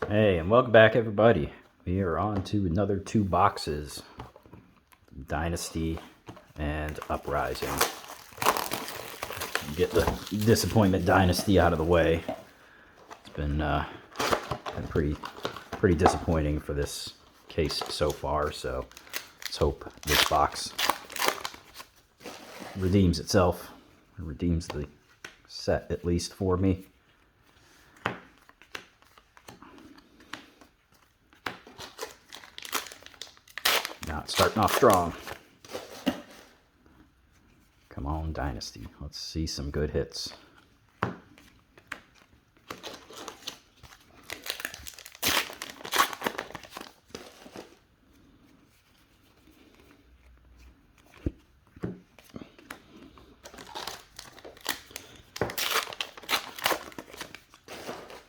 Hey, and welcome back, everybody. We are on to another two boxes, Dynasty and Uprising. Get the Disappointment Dynasty out of the way. It's been pretty disappointing for this case so far, so let's hope this box redeems itself, or redeems the set at least for me. Not starting off strong. Come on, Dynasty. Let's see some good hits.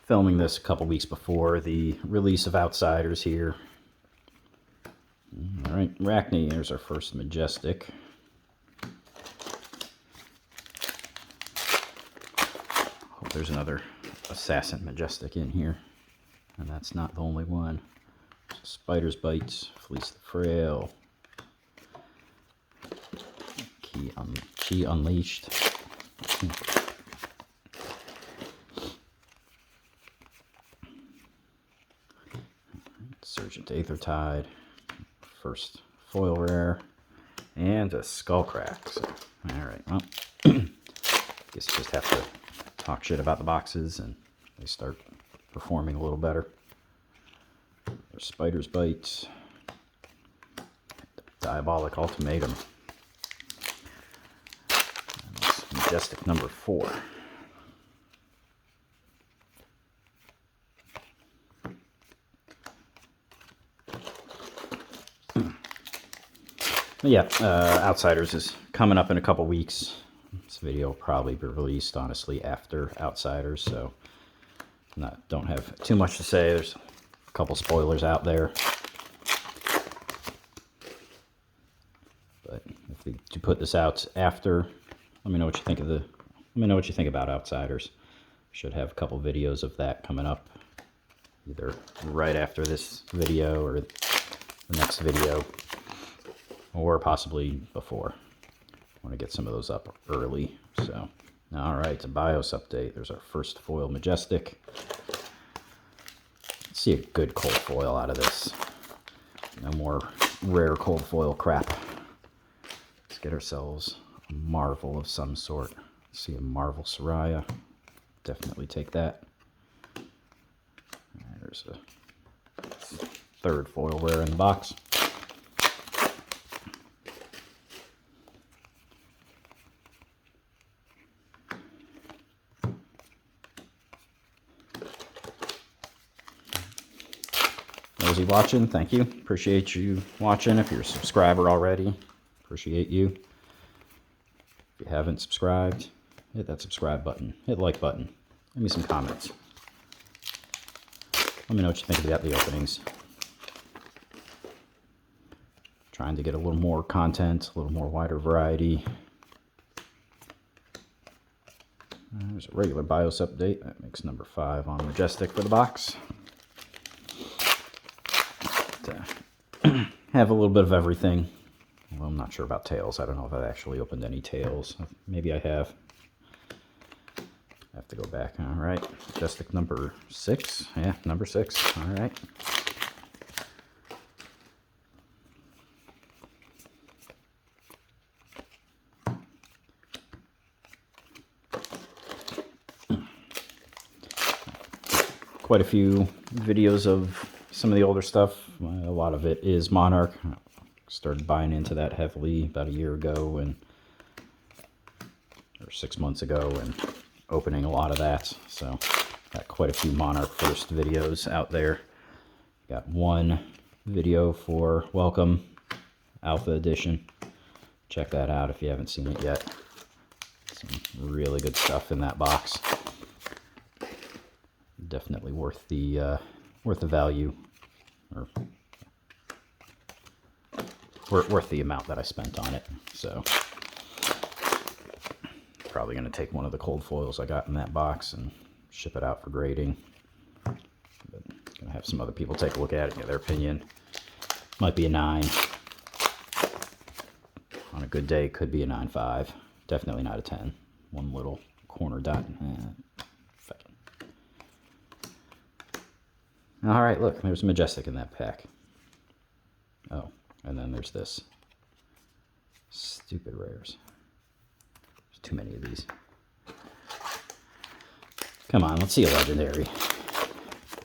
Filming this a couple weeks before the release of Outsiders here. All right, Arachne, here's our first Majestic. Hope there's another Assassin Majestic in here, and that's not the only one. Spider's Bites, Fleece the Frail, Chi Unleashed. Sergeant Aethertide, first foil rare, and a Skullcrack. So, alright, well, guess you just have to talk shit about the boxes and they start performing a little better. There's Spider's Bite, Diabolic Ultimatum, and that's Majestic number 4. Yeah, Outsiders is coming up in a couple weeks. This video will probably be released, honestly, after Outsiders, so don't have too much to say. There's a couple spoilers out there. But if you put this out after, let me know what you think about Outsiders. Should have a couple videos of that coming up, either right after this video or the next video, or possibly before. I want to get some of those up early. So, all right, a BIOS update. There's our first foil Majestic. Let's see a good cold foil out of this. No more rare cold foil crap. Let's get ourselves a Marvel of some sort. Let's see a Marvel Soraya. Definitely take that. There's a third foil rare in the box. Those of you watching, thank you. Appreciate you watching. If you're a subscriber already, appreciate you. If you haven't subscribed, hit that subscribe button. Hit the like button. Give me some comments. Let me know what you think about the openings. Trying to get a little more content, a little more wider variety. There's a regular BIOS update. That makes number 5 on Majestic for the box. Have a little bit of everything. Well, I'm not sure about tails. I don't know if I've actually opened any tails. Maybe I have. I have to go back. All right, Majestic number 6. Yeah, number 6. All right. Quite a few videos of some of the older stuff. A lot of it is Monarch. I started buying into that heavily about a year ago, or 6 months ago, and opening a lot of that. So got quite a few Monarch first videos out there. Got one video for Welcome Alpha Edition. Check that out if you haven't seen it yet. Some really good stuff in that box. Definitely worth the value, or worth the amount that I spent on it. So probably going to take one of the cold foils I got in that box and ship it out for grading. But Gonna have some other people take a look at it, get their opinion. Might be a 9. On a good day, it could be a 9.5. Definitely not a 10. One little corner dot. All right, look, there's a Majestic in that pack. Oh, and then there's this. Stupid rares. There's too many of these. Come on, let's see a legendary.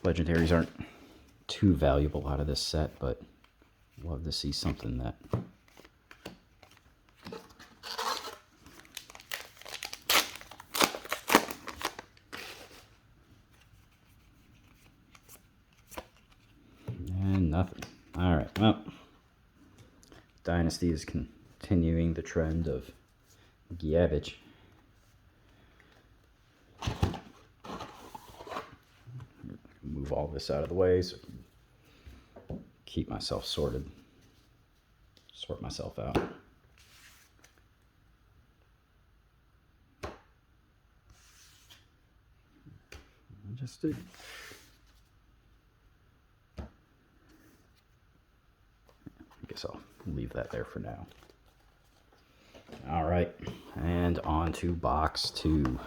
Legendaries aren't too valuable out of this set, but love to see something that... And nothing. All right, well, Dynasty is continuing the trend of garbage. Move all this out of the way so I can keep myself sorted. Sort myself out. Just I guess I'll leave that there for now. All right, and on to box 2.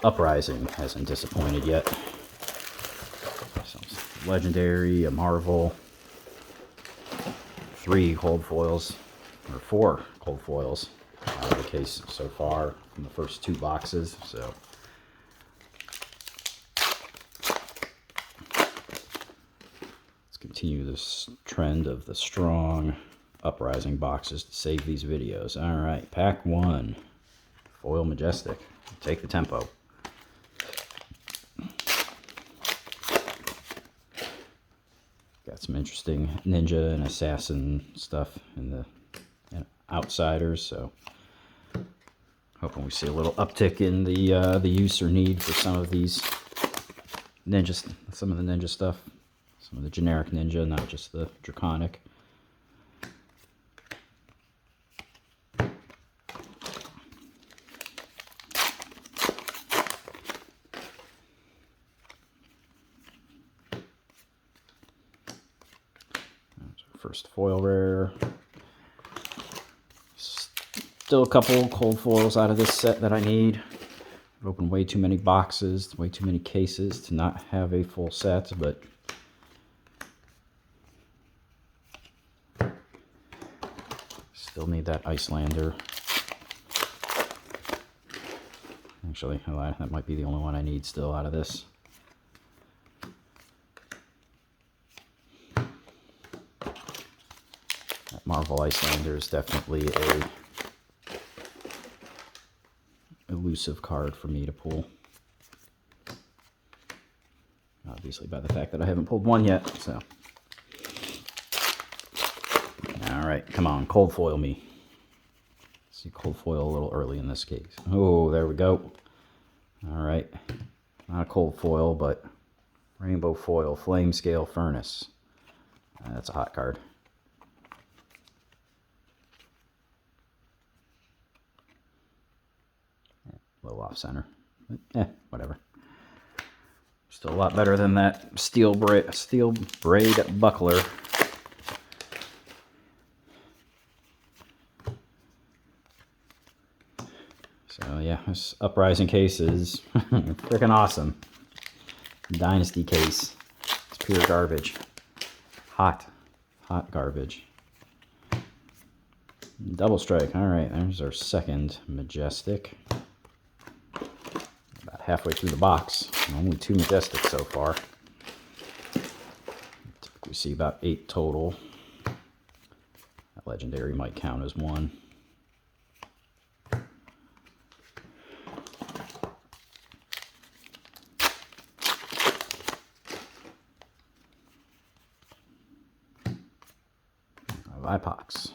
Uprising hasn't disappointed yet. Some legendary, a Marvel, 3 cold foils, or 4 cold foils out of the case so far in the first 2 boxes. So let's continue this trend of the strong Uprising boxes to save these videos. All right, pack 1, foil Majestic. Take the tempo. Got some interesting ninja and assassin stuff in the outsiders, so hoping we see a little uptick in the use or need for some of these ninja, some of the ninja stuff, some of the generic ninja, not just the draconic. First foil rare. Still a couple cold foils out of this set that I need. I've opened way too many boxes, way too many cases to not have a full set, but still need that Icelander. Actually, that might be the only one I need still out of this. Marvel Icelander is definitely a elusive card for me to pull. Obviously by the fact that I haven't pulled one yet, so. Alright, come on, cold foil me. Let's see cold foil a little early in this case. Oh, there we go. Alright, not a cold foil, but rainbow foil, flame scale furnace. That's a hot card. Low off center, but whatever. Still a lot better than that steel braid buckler. So yeah, this Uprising case is freaking awesome. Dynasty case, it's pure garbage. Hot garbage. Double strike. All right, there's our second Majestic. About halfway through the box. Only 2 Majestics so far. Typically see about 8 total. That legendary might count as 1. Vipox.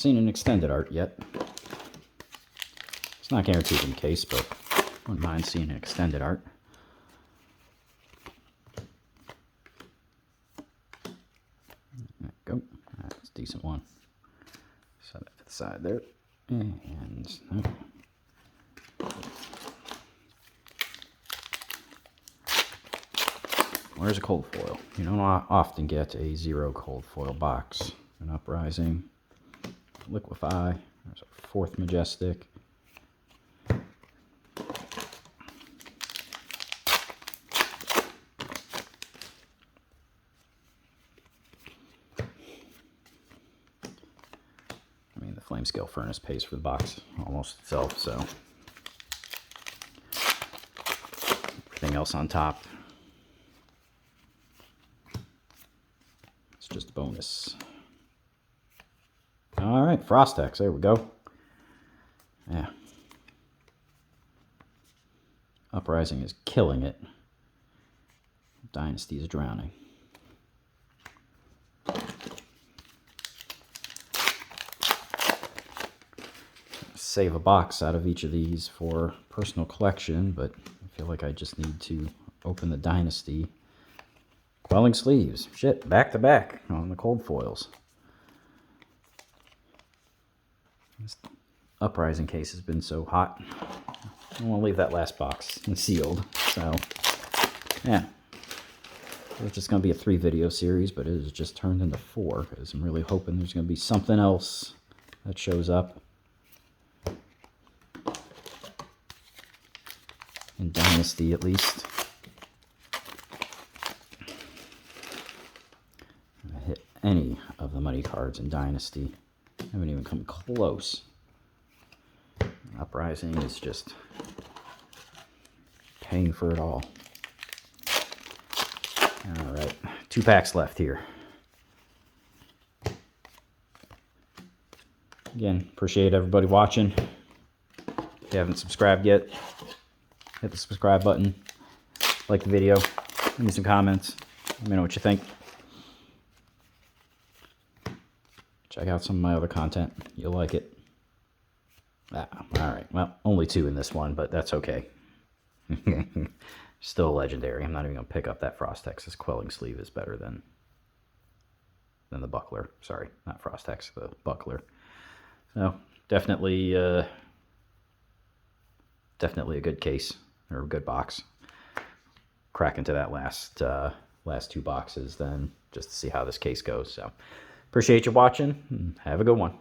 haven't seen an extended art yet. It's not guaranteed in the case, but wouldn't mind seeing an extended art. There we go. That's a decent one. Set that to the side there. And where's a cold foil? You don't often get a 0 cold foil box. An Uprising, Liquefy, there's a 4th Majestic. I mean, the Flame Scale Furnace pays for the box almost itself, so everything else on top, it's just a bonus. All right, Frostex, there we go. Yeah. Uprising is killing it. Dynasty is drowning. Save a box out of each of these for personal collection, but I feel like I just need to open the Dynasty. Quelling sleeves. Shit, back to back on the cold foils. This Uprising case has been so hot. I don't want to leave that last box sealed. So, yeah. It's just going to be a 3-video series, but it has just turned into 4, because I'm really hoping there's going to be something else that shows up. In Dynasty, at least. I hit any of the money cards in Dynasty. I haven't even come close. Uprising is just paying for it all. All right, 2 packs left here. Again, appreciate everybody watching. If you haven't subscribed yet, hit the subscribe button, like the video, leave me some comments, let me know what you think. Check out some of my other content, you'll like it. Alright, well, only 2 in this one, but that's okay. Still legendary. I'm not even going to pick up that Frostex. This Quelling sleeve is better than the buckler. Sorry, not Frostex, the buckler. So, definitely a good case, or a good box. Crack into that last 2 boxes then, just to see how this case goes. So, appreciate you watching, and have a good one.